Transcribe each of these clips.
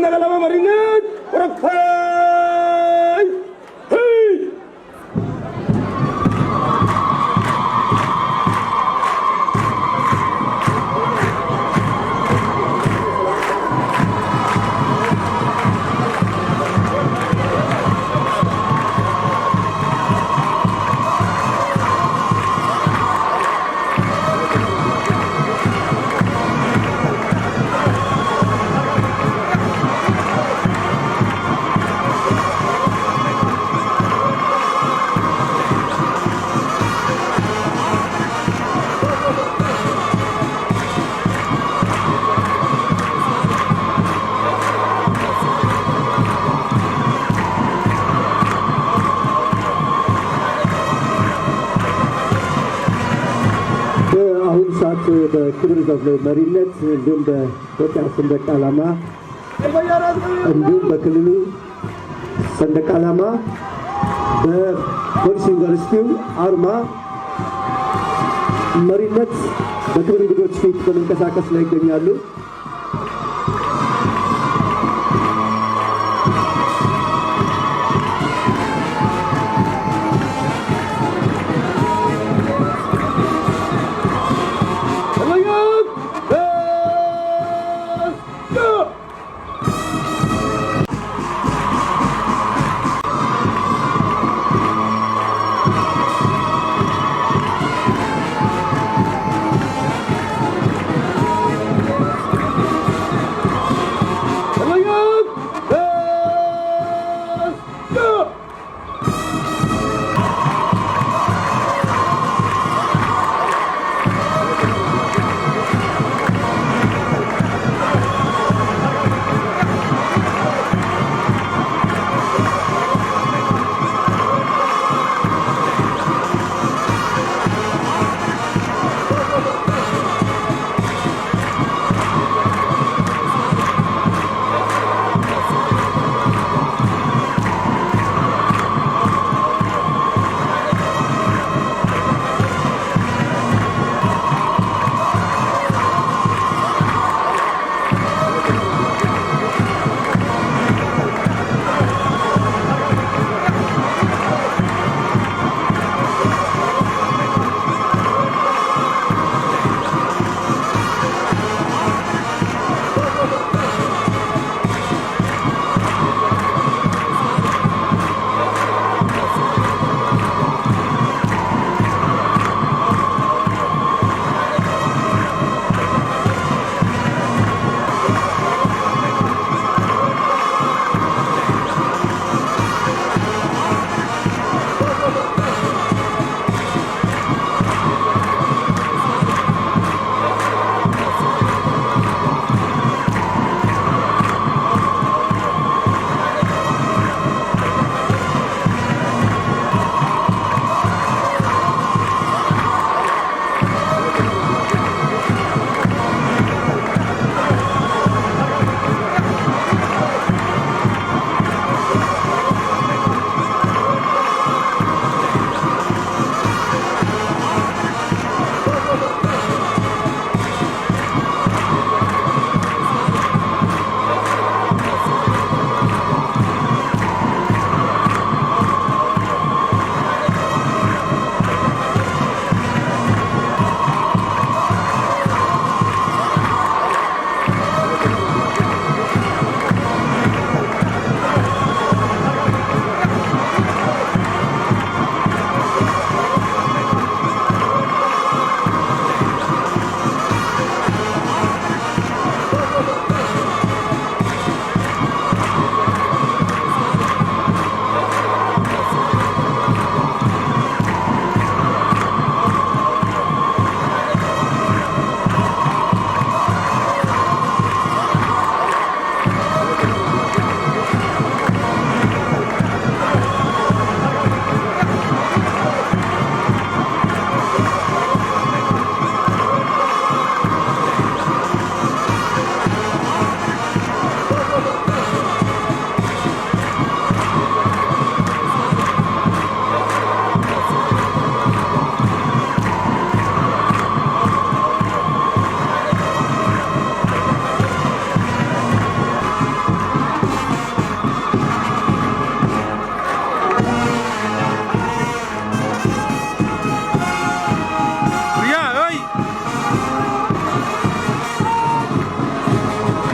Sandalama Marinette, Urakay! Hey! በክብር ዘብ መሪነት እንዲሁም በኢትዮጵያ ሰንደቅ ዓላማ እንዲሁም በክልሉ ሰንደቅ ዓላማ በፖሊስ ዩኒቨርሲቲው አርማ መሪነት በክብር እንግዶች ፊት በመንቀሳቀስ ላይ ይገኛሉ።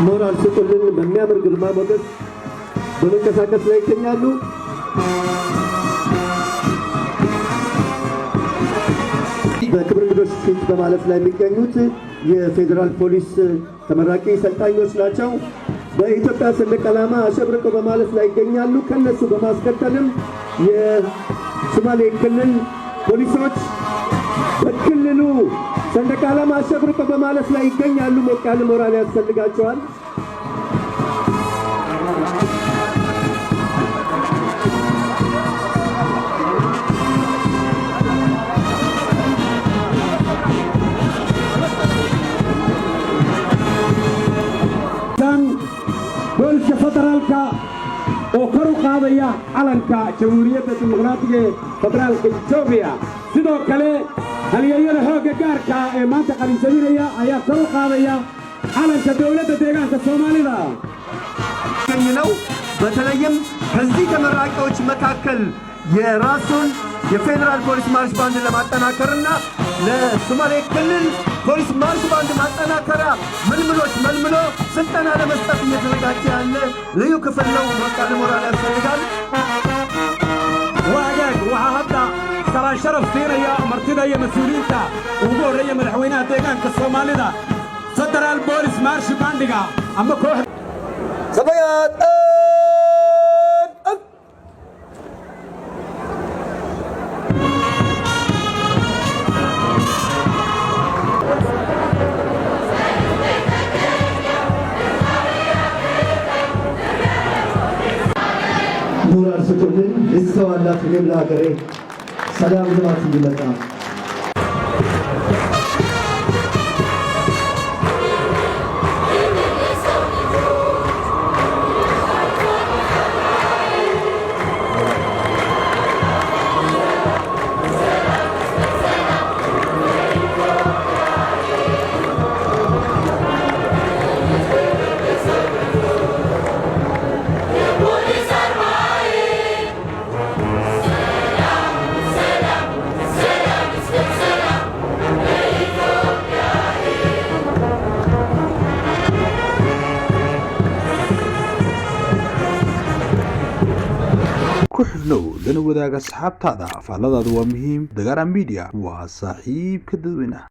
ሞራል ስጡልን በሚያምር ግርማ ሞገስ በመንቀሳቀስ ላይ ይገኛሉ። በክብር እንግዶች ፊት በማለፍ ላይ የሚገኙት የፌዴራል ፖሊስ ተመራቂ ሰልጣኞች ናቸው። በኢትዮጵያ ሰንደቅ ዓላማ አሸብርቀው በማለፍ ላይ ይገኛሉ። ከነሱ በማስከተልም የሶማሌ ክልል ፖሊሶች በክልሉ ሰንደቅ ዓላማ አሸብርቀው በማለፍ ላይ ይገኛሉ። ሞቅ ያለ ሞራል ያስፈልጋቸዋል። بولش فدرالكا وكرو قاضية علنكا جمهورية الديمقراطية فدرالكا إثيوبيا سيدو كالي هليايا هوغا غاركا مانتا قليسانينيا ايا كرو قاضية علنكا دولة ديغانكا سوماليدا ነው በተለይም ከዚህ ተመራቂዎች መካከል የራሱን የፌዴራል ፖሊስ ማርሽ ባንድ ለማጠናከርና ለሶማሌ ክልል ፖሊስ ማርሽ ባንድ ማጠናከሪያ ምልምሎች መልምሎ ስልጠና ለመስጠት እየተዘጋጀ ያለ ልዩ ክፍል ነው። ወጣት ሞራል ያስፈልጋል። واجاك وحاطة ترى شرف سيريا مرتدى يا مسؤولينتا وقول ريا مدحوينها ديغانك الصومالي دا فدرال بوليس مارش بانديغا اما كوح صبيات ሞራል ስጡልን ይስተዋላት ለላ ሀገሬ ሰላም ልማት እንዲመጣ كحلو لنا وذاك أصحاب تادا فعلا ذا مهم دقارا ميديا وصاحب كدوينه